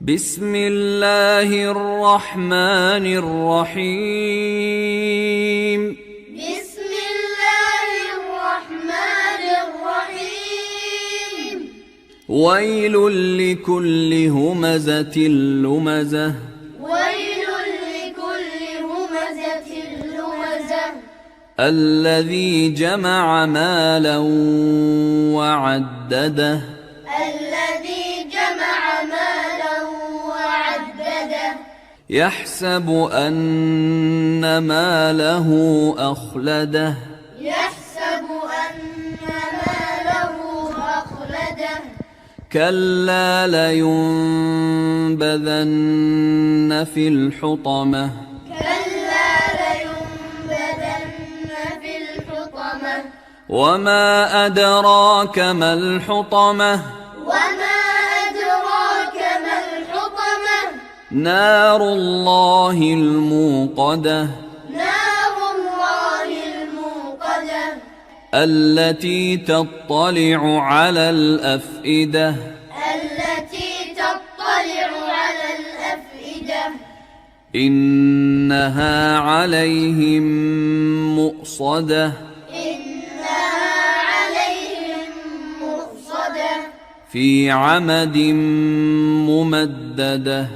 بسم الله الرحمن الرحيم. بسم الله الرحمن الرحيم. ويل لكل همزة لمزة. ويل لكل همزة لمزة. الذي جمع مالا وعدده. الذي جمع مالا وعدده. يحسب أن ماله أخلده. يحسب أن ماله أخلده. كلا لينبذن في الحطمة. كلا لينبذن في الحطمة. وما أدراك ما الحطمة. وما أدراك ما الحطمة. نار الله الموقدة. نار الله الموقدة. التي تطلع على الأفئدة. التي تطلع على الأفئدة. إنها عليهم مؤصدة. إنها عليهم مؤصدة. في عمد ممددة.